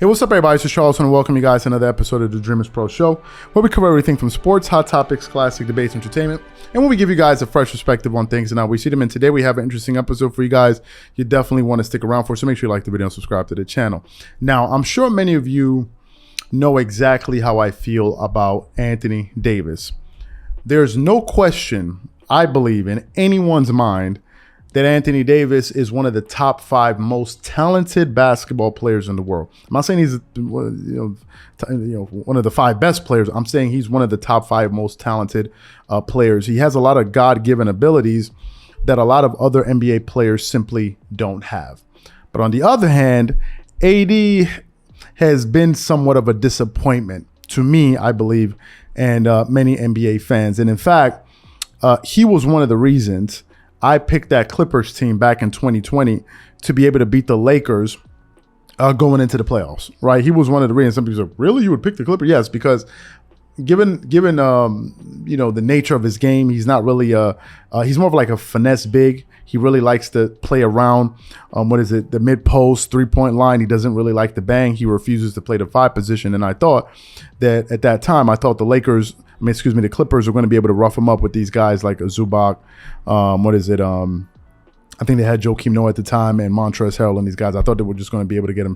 Hey, what's up, everybody? It's Charles, and welcome you guys to another episode of the Dreamerspro Show, where we cover everything from sports, hot topics, classic debates, entertainment, and where we give you guys a fresh perspective on things and how we see them. And today we have an interesting episode for you guys. You definitely want to stick around for, so make sure you like the video and subscribe to the channel. Now, I'm sure many of you know exactly how I feel about Anthony Davis. There's no question, I believe, in anyone's mind that Anthony Davis is one of the top 5 most talented basketball players in the world. I'm not saying he's one of the 5 best players. I'm saying he's one of the top 5 most talented players. He has a lot of God-given abilities that a lot of other NBA players simply don't have. But on the other hand, AD has been somewhat of a disappointment to me, I believe, and many NBA fans. And in fact, he was one of the reasons I picked that Clippers team back in 2020 to be able to beat the Lakers going into the playoffs, right? He was one of the reasons. Some people say, really? You would pick the Clippers? Yes, because given the nature of his game, he's not really he's more of like a finesse big. He really likes to play around, the mid-post, three-point line. He doesn't really like the bang. He refuses to play the 5 position. And I thought that at that time, the Clippers are going to be able to rough him up with these guys like Zubac. I think they had Joakim Noah at the time and Montrezl Harrell and these guys. I thought they were just going to be able to get him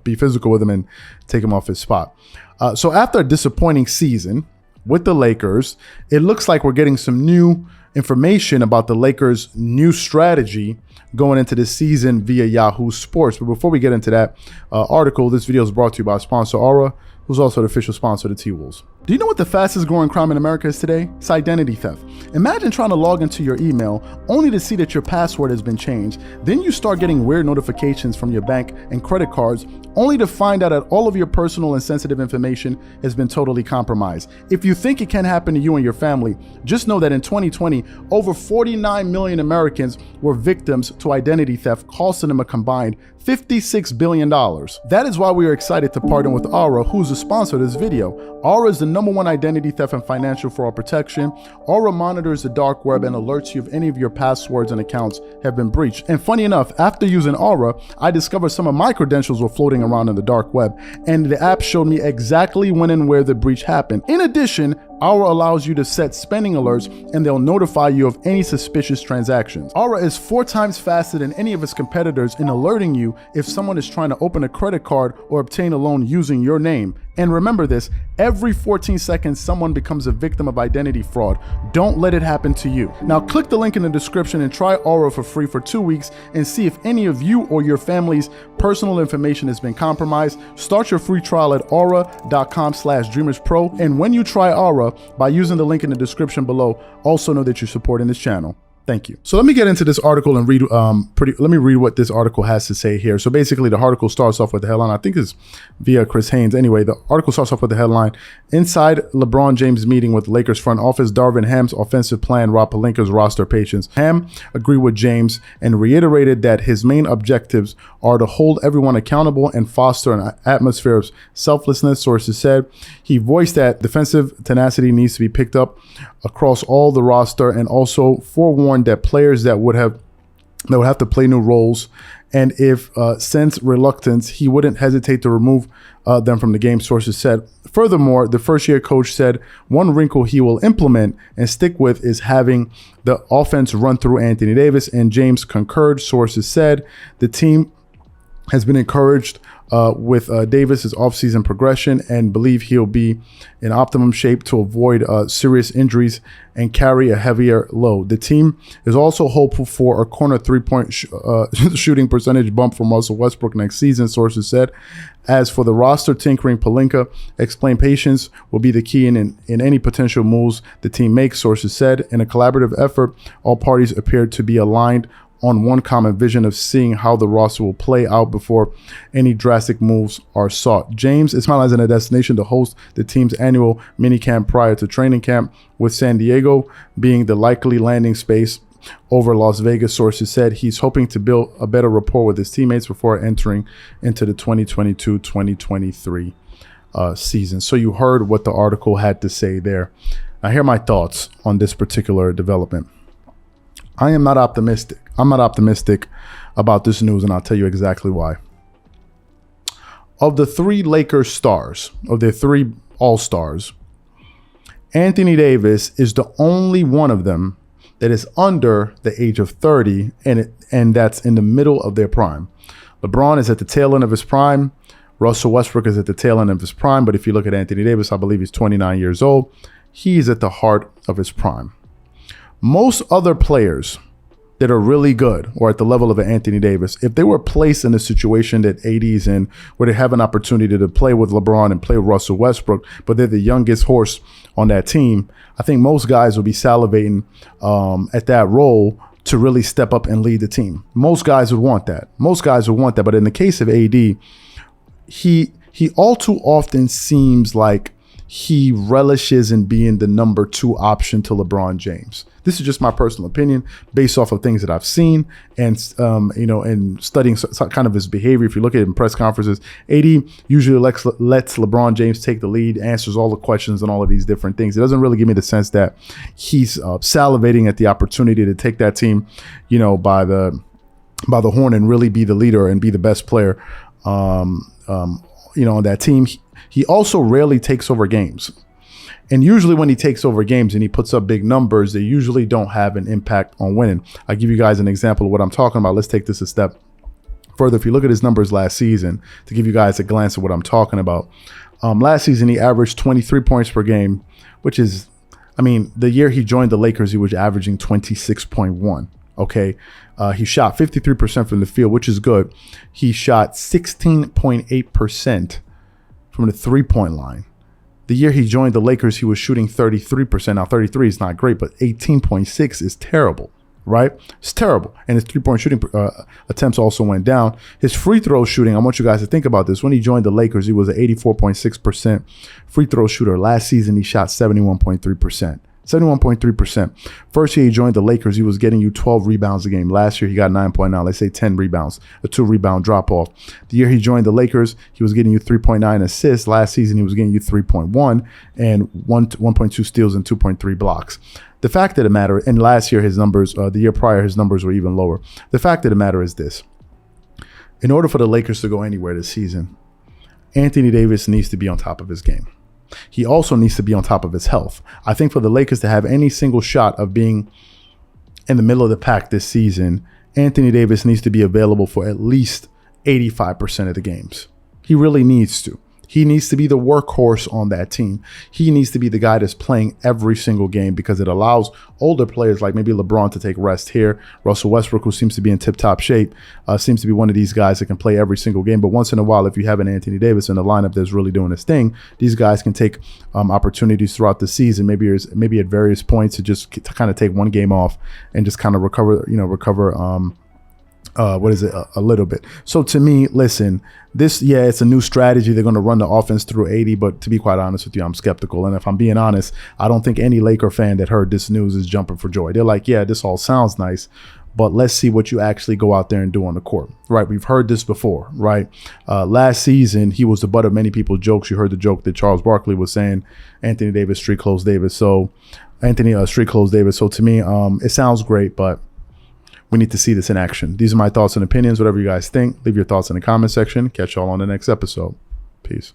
be physical with him and take him off his spot. So after a disappointing season with the Lakers, it looks like we're getting some new information about the Lakers' new strategy going into this season via Yahoo Sports. But before we get into that article, this video is brought to you by sponsor Aura, who's also the official sponsor of the T-Wolves. Do you know what the fastest growing crime in America is today? It's identity theft. Imagine trying to log into your email only to see that your password has been changed. Then you start getting weird notifications from your bank and credit cards only to find out that all of your personal and sensitive information has been totally compromised. If you think it can happen to you and your family, just know that in 2020, over 49 million Americans were victims to identity theft, costing them a combined $56 billion. That is why we are excited to partner with Aura, who's the sponsor of this video. Aura is the #1 identity theft and financial fraud protection. Aura monitors the dark web and alerts you if any of your passwords and accounts have been breached. And funny enough, after using Aura, I discovered some of my credentials were floating around in the dark web, and the app showed me exactly when and where the breach happened. In addition, Aura allows you to set spending alerts, and they'll notify you of any suspicious transactions. Aura is 4 times faster than any of its competitors in alerting you if someone is trying to open a credit card or obtain a loan using your name. And remember this, every 14 seconds, someone becomes a victim of identity fraud. Don't let it happen to you. Now click the link in the description and try Aura for free for 2 weeks and see if any of you or your family's personal information has been compromised. Start your free trial at aura.com/dreamerspro. And when you try Aura, by using the link in the description below, also know that you're supporting this channel. Thank you. So let me get into this article and read what this article has to say here. So basically the article starts off with the headline. I think it's via Chris Haynes. Anyway, the article starts off with the headline: Inside LeBron James meeting with Lakers front office, Darvin Ham's offensive plan robbed Pelinka's roster patience. Ham agreed with James and reiterated that his main objectives are to hold everyone accountable and foster an atmosphere of selflessness, sources said. He voiced that defensive tenacity needs to be picked up across all the roster, and also forewarned that players that would have to play new roles, and if sense reluctance, he wouldn't hesitate to remove them from the game, sources said. Furthermore, the first-year coach said one wrinkle he will implement and stick with is having the offense run through Anthony Davis, and James concurred, sources said. The team has been encouraged with Davis's offseason progression and believe he'll be in optimum shape to avoid serious injuries and carry a heavier load. The team is also hopeful for a corner 3-point shooting percentage bump from Russell Westbrook next season, sources said. As for the roster tinkering, Pelinka explained patience will be the key in any potential moves the team makes, sources said. In a collaborative effort, all parties appeared to be aligned on one common vision of seeing how the roster will play out before any drastic moves are sought. James is finalizing a destination to host the team's annual minicamp prior to training camp, with San Diego being the likely landing space over Las Vegas, sources said. He's hoping to build a better rapport with his teammates before entering into the 2022-2023 season. So you heard what the article had to say there. Now here are my thoughts on this particular development. I am not optimistic. I'm not optimistic about this news, and I'll tell you exactly why. of the 3 Lakers stars, of their 3 all-stars, Anthony Davis is the only one of them that is under the age of 30, and that's in the middle of their prime. LeBron is at the tail end of his prime. Russell Westbrook is at the tail end of his prime. But if you look at Anthony Davis, I believe he's 29 years old. He's at the heart of his prime. Most other players that are really good or at the level of an Anthony Davis, if they were placed in a situation that AD's in, where they have an opportunity to play with LeBron and play with Russell Westbrook, but they're the youngest horse on that team, I think most guys would be salivating at that role to really step up and lead the team. Most guys would want that. But in the case of AD, he all too often seems like he relishes in being the number 2 option to LeBron James. This is just my personal opinion based off of things that I've seen and, and studying kind of his behavior. If you look at it in press conferences, AD usually lets LeBron James take the lead, answers all the questions and all of these different things. It doesn't really give me the sense that he's salivating at the opportunity to take that team, by the horn and really be the leader and be the best player, on that team. He also rarely takes over games. And usually when he takes over games and he puts up big numbers, they usually don't have an impact on winning. I'll give you guys an example of what I'm talking about. Let's take this a step further. If you look at his numbers last season, to give you guys a glance at what I'm talking about. Last season, he averaged 23 points per game, which is, the year he joined the Lakers, he was averaging 26.1. Okay. He shot 53% from the field, which is good. He shot 16.8% from the 3-point line. The year he joined the Lakers, he was shooting 33%. Now, 33 is not great, but 18.6 is terrible, right? It's terrible. And his 3-point shooting attempts also went down. His free throw shooting, I want you guys to think about this. When he joined the Lakers, he was an 84.6% free throw shooter. Last season, he shot 71.3%. 71.3%. First year he joined the Lakers, he was getting you 12 rebounds a game. Last year he got 9.9, let's say 10 rebounds, a 2-rebound drop off. The year he joined the Lakers, he was getting you 3.9 assists. Last season he was getting you 3.1 and 1.2 steals and 2.3 blocks. The fact of the matter, and last year his numbers, the year prior his numbers were even lower. The fact of the matter is this: in order for the Lakers to go anywhere this season, Anthony Davis needs to be on top of his game. He also needs to be on top of his health. I think for the Lakers to have any single shot of being in the middle of the pack this season, Anthony Davis needs to be available for at least 85% of the games. He really needs to. He needs to be the workhorse on that team. He needs to be the guy that's playing every single game, because it allows older players like maybe LeBron to take rest here. Russell Westbrook, who seems to be in tip-top shape, seems to be one of these guys that can play every single game. But once in a while, if you have an Anthony Davis in the lineup that's really doing his thing, these guys can take opportunities throughout the season, maybe at various points, to kind of take one game off and just kind of recover a little bit. So to me, listen, it's a new strategy. They're going to run the offense through 80, but to be quite honest with you, I'm skeptical. And if I'm being honest, I don't think any Laker fan that heard this news is jumping for joy. They're like, yeah, this all sounds nice, but let's see what you actually go out there and do on the court, right? We've heard this before, right? Last season, he was the butt of many people's jokes. You heard the joke that Charles Barkley was saying, Anthony Davis, street clothes Davis. So street clothes Davis. So to me, it sounds great, but we need to see this in action. These are my thoughts and opinions. Whatever you guys think, leave your thoughts in the comment section. Catch y'all on the next episode. Peace.